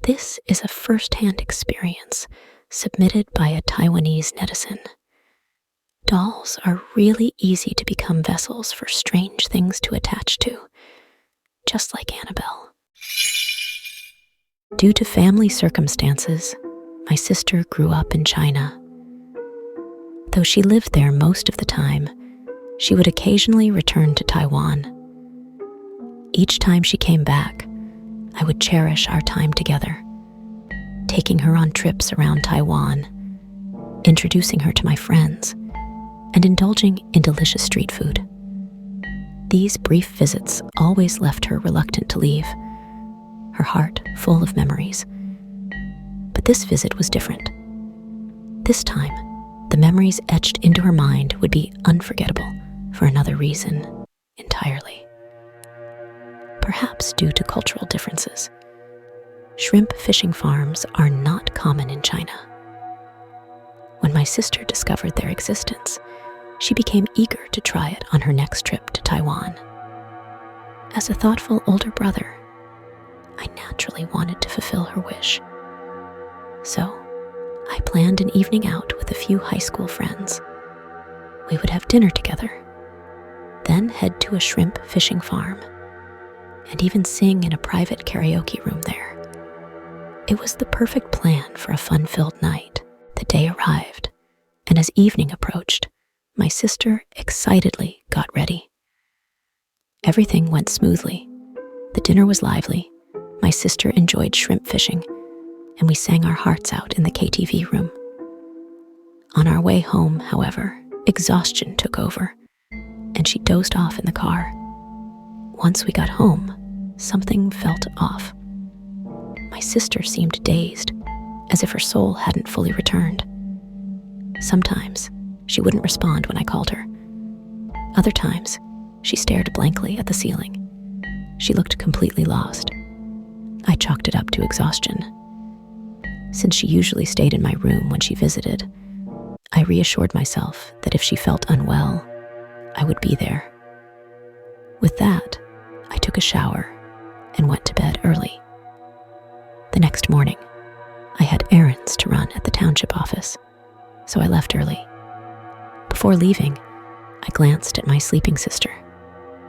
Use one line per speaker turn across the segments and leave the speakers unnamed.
This is a first-hand experience submitted by a Taiwanese netizen. Dolls are really easy to become vessels for strange things to attach to, just like Annabelle. Due to family circumstances, my sister grew up in China. Though she lived there most of the time, she would occasionally return to Taiwan. Each time she came back, I would cherish our time together, taking her on trips around Taiwan, introducing her to my friends, and indulging in delicious street food. These brief visits always left her reluctant to leave, her heart full of memories. But this visit was different. This time, the memories etched into her mind would be unforgettable for another reason entirely. Perhaps due to cultural differences. Shrimp fishing farms are not common in China. When my sister discovered their existence, she became eager to try it on her next trip to Taiwan. As a thoughtful older brother, I naturally wanted to fulfill her wish. So, I planned an evening out with a few high school friends. We would have dinner together, then head to a shrimp fishing farm, and even sing in a private karaoke room there. It was the perfect plan for a fun-filled night. The day arrived, and as evening approached, my sister excitedly got ready. Everything went smoothly. The dinner was lively, my sister enjoyed shrimp fishing, and we sang our hearts out in the KTV room. On our way home, however, exhaustion took over, and she dozed off in the car. Once we got home, something felt off. My sister seemed dazed, as if her soul hadn't fully returned. Sometimes, she wouldn't respond when I called her. Other times, she stared blankly at the ceiling. She looked completely lost. I chalked it up to exhaustion. Since she usually stayed in my room when she visited, I reassured myself that if she felt unwell, I would be there. With that, I took a shower and went to bed early. The next morning, I had errands to run at the township office, so I left early. Before leaving, I glanced at my sleeping sister,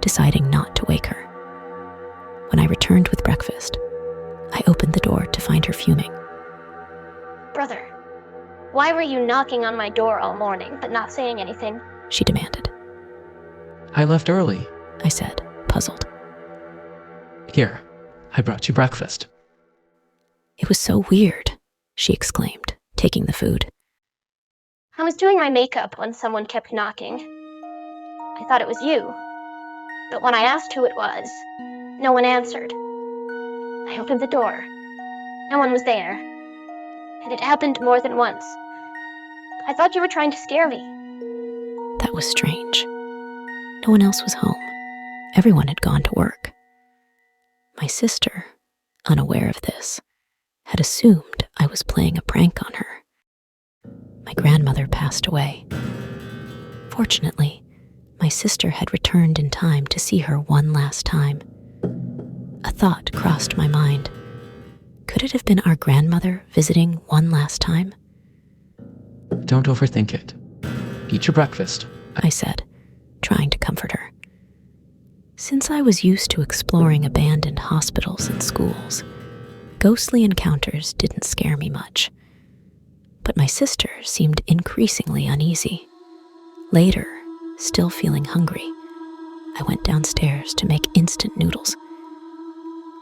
deciding not to wake her. When I returned with breakfast, I opened the door to find her fuming.
Brother, why were you knocking on my door all morning but not saying anything?
She demanded.
I left early.
I said, puzzled.
Here, I brought you breakfast.
It was so weird, she exclaimed, taking the food.
I was doing my makeup when someone kept knocking. I thought it was you, but when I asked who it was, no one answered. I opened the door. No one was there, and it happened more than once. I thought you were trying to scare me.
That was strange. No one else was home. Everyone had gone to work. My sister, unaware of this, had assumed I was playing a prank on her. My grandmother passed away. Fortunately, my sister had returned in time to see her one last time. A thought crossed my mind. Could it have been our grandmother visiting one last time?
Don't overthink it. Eat your breakfast,
I said, trying to comfort her. Since I was used to exploring abandoned hospitals and schools, ghostly encounters didn't scare me much. But my sister seemed increasingly uneasy. Later, still feeling hungry, I went downstairs to make instant noodles.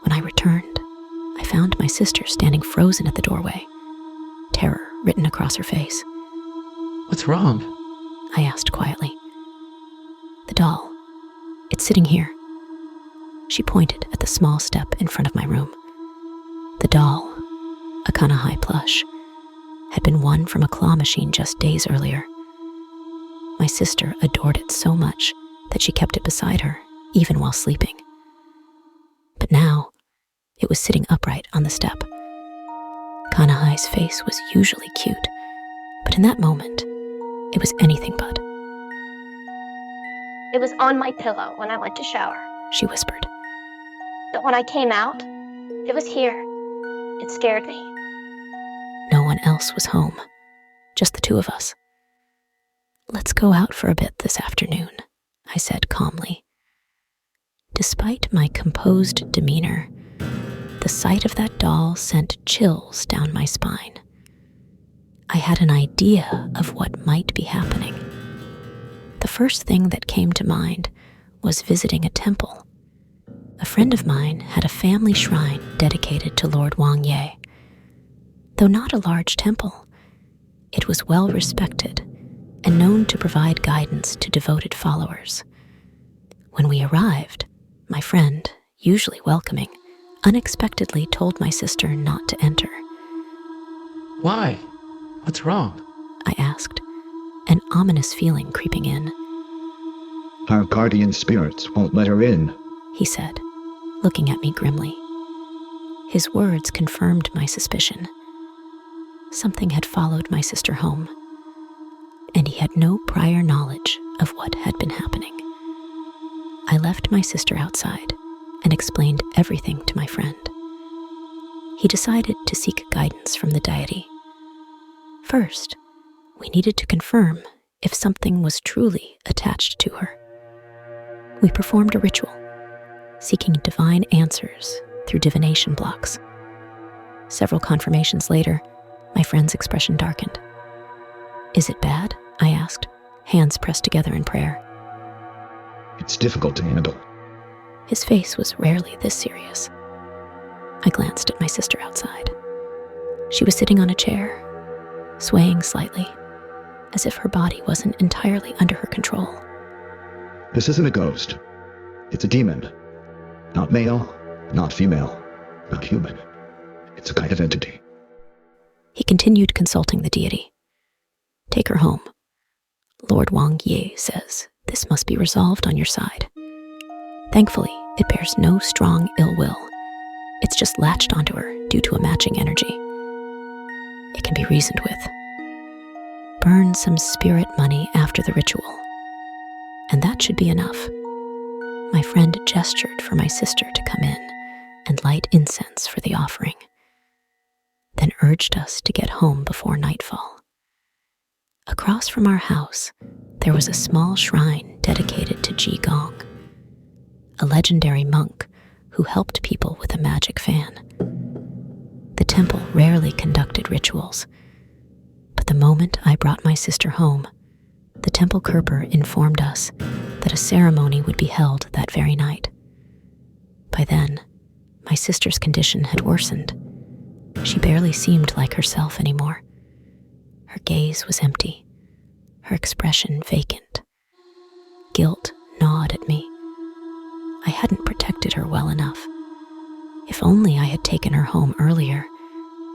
When I returned, I found my sister standing frozen at the doorway, terror written across her face.
What's wrong?
I asked quietly. The doll. It's sitting here. She pointed at the small step in front of my room. The doll, a Kanahai plush, had been won from a claw machine just days earlier. My sister adored it so much that she kept it beside her, even while sleeping. But now, it was sitting upright on the step. Kanahai's face was usually cute, but in that moment, it was anything but.
It was on my pillow when I went to shower,
She whispered.
but when I came out, it was here. It scared me.
No one else was home, just the two of us. "Let's go out for a bit this afternoon," I said calmly. Despite my composed demeanor, the sight of that doll sent chills down my spine. I had an idea of what might be happening. The first thing that came to mind was visiting a temple. A friend of mine had a family shrine dedicated to Lord Wang Ye. Though not a large temple, it was well respected and known to provide guidance to devoted followers. When we arrived, my friend, usually welcoming, unexpectedly told my sister not to enter.
Why? What's wrong?
I asked, an ominous feeling creeping in.
"Our guardian spirits won't let her in."
He said, looking at me grimly. His words confirmed my suspicion. Something had followed my sister home, and he had no prior knowledge of what had been happening. I left my sister outside and explained everything to my friend. He decided to seek guidance from the deity. First, we needed to confirm if something was truly attached to her. We performed a ritual, seeking divine answers through divination blocks. Several confirmations later, my friend's expression darkened. "Is it bad?" I asked, hands pressed together in prayer.
"It's difficult to handle."
His face was rarely this serious. I glanced at my sister outside. She was sitting on a chair, swaying slightly, as if her body wasn't entirely under her control.
"This isn't a ghost. It's a demon. Not male, not female, not human. It's a kind of entity."
He continued consulting the deity. "Take her home. Lord Wang Ye says this must be resolved on your side. Thankfully, it bears no strong ill will. It's just latched onto her due to a matching energy. It can be reasoned with. Burn some spirit money after the ritual, and that should be enough." My friend gestured for my sister to come in and light incense for the offering, then urged us to get home before nightfall. Across from our house, there was a small shrine dedicated to Ji Gong, a legendary monk who helped people with a magic fan. The temple rarely conducted rituals, but the moment I brought my sister home, the temple keeper informed us that a ceremony would be held that very night. By then, my sister's condition had worsened. She barely seemed like herself anymore. Her gaze was empty, her expression vacant. Guilt gnawed at me. I hadn't protected her well enough. If only I had taken her home earlier,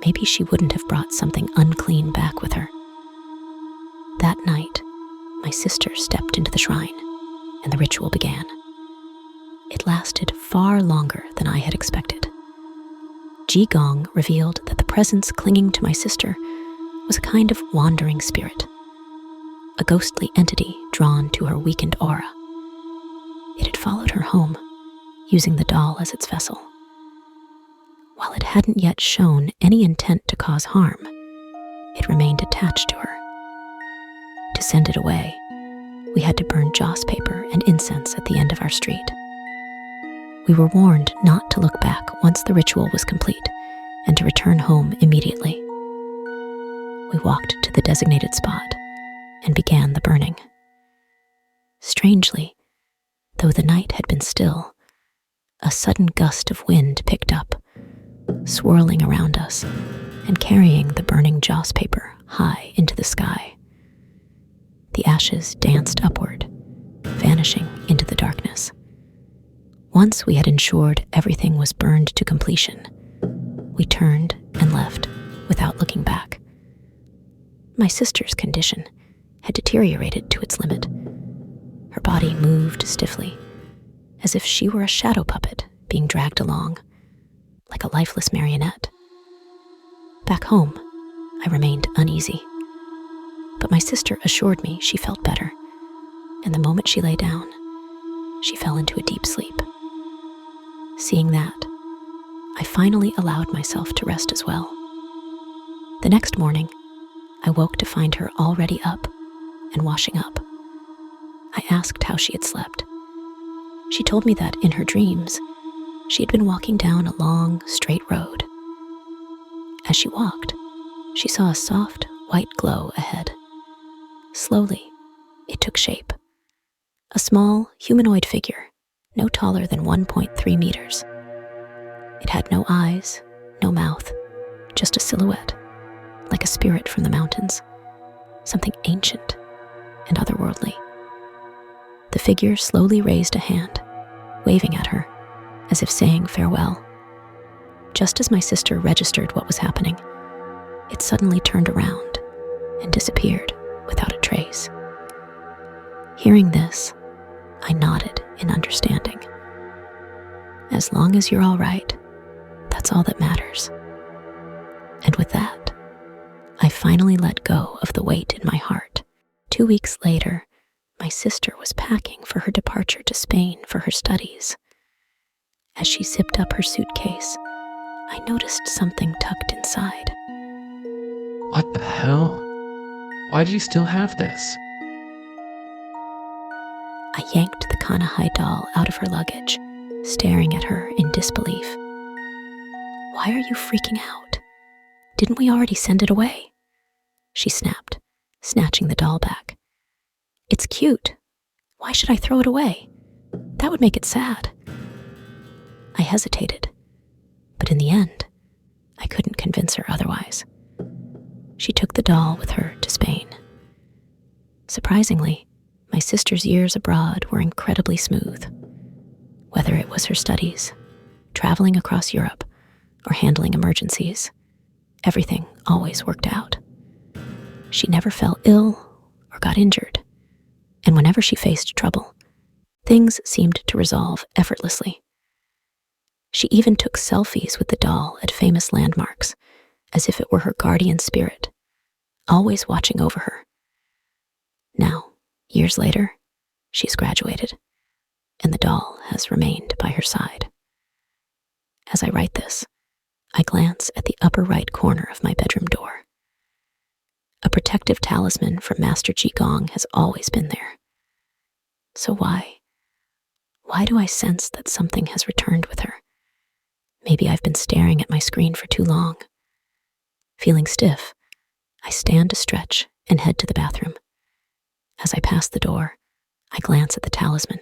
maybe she wouldn't have brought something unclean back with her. That night, my sister stepped into the shrine, and the ritual began. It lasted far longer than I had expected. Ji Gong revealed that the presence clinging to my sister was a kind of wandering spirit, a ghostly entity drawn to her weakened aura. It had followed her home, using the doll as its vessel. While it hadn't yet shown any intent to cause harm, it remained attached to her. To send it away, we had to burn joss paper and incense at the end of our street. We were warned not to look back once the ritual was complete and to return home immediately. We walked to the designated spot and began the burning. Strangely, though the night had been still, a sudden gust of wind picked up, swirling around us and carrying the burning joss paper high into the sky. The ashes danced upward, vanishing into the darkness. Once we had ensured everything was burned to completion, we turned and left without looking back. My sister's condition had deteriorated to its limit. Her body moved stiffly, as if she were a shadow puppet being dragged along, like a lifeless marionette. Back home, I remained uneasy, but my sister assured me she felt better, and the moment she lay down, she fell into a deep sleep. Seeing that, I finally allowed myself to rest as well. The next morning, I woke to find her already up and washing up. I asked how she had slept. She told me that in her dreams, she had been walking down a long, straight road. As she walked, she saw a soft, white glow ahead. Slowly, it took shape. A small, humanoid figure, no taller than 1.3 meters. It had no eyes, no mouth, just a silhouette, like a spirit from the mountains, something ancient and otherworldly. The figure slowly raised a hand, waving at her, as if saying farewell. Just as my sister registered what was happening, it suddenly turned around and disappeared without a trace. Hearing this, I nodded in understanding. As long as you're all right, that's all that matters. And with that, I finally let go of the weight in my heart. 2 weeks later, my sister was packing for her departure to Spain for her studies. As she zipped up her suitcase, I noticed something tucked inside.
What the hell? Why do you still have this?
I yanked the Kanahai doll out of her luggage, staring at her in disbelief. Why are you freaking out? Didn't we already send it away? She snapped, snatching the doll back. It's cute. Why should I throw it away? That would make it sad. I hesitated, but in the end, I couldn't convince her otherwise. She took the doll with her to Spain. Surprisingly, my sister's years abroad were incredibly smooth. Whether it was her studies, traveling across Europe, or handling emergencies, everything always worked out. She never fell ill or got injured, and whenever she faced trouble, things seemed to resolve effortlessly. She even took selfies with the doll at famous landmarks, as if it were her guardian spirit, always watching over her. Now, years later, she's graduated, and the doll has remained by her side. As I write this, I glance at the upper right corner of my bedroom door. A protective talisman from Master Qigong has always been there. So why? Why do I sense that something has returned with her? Maybe I've been staring at my screen for too long. Feeling stiff, I stand to stretch and head to the bathroom. As I pass the door, I glance at the talisman,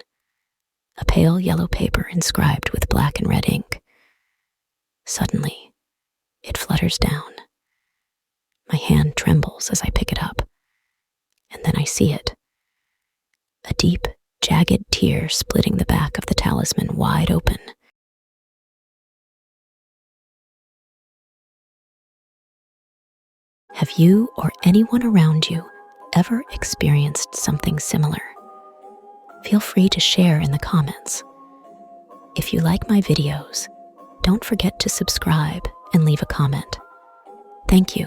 a pale yellow paper inscribed with black and red ink. Suddenly, it flutters down. My hand trembles as I pick it up, and then I see it. A deep, jagged tear splitting the back of the talisman wide open. Have you or anyone around you ever experienced something similar? Feel free to share in the comments. If you like my videos, don't forget to subscribe and leave a comment. Thank you.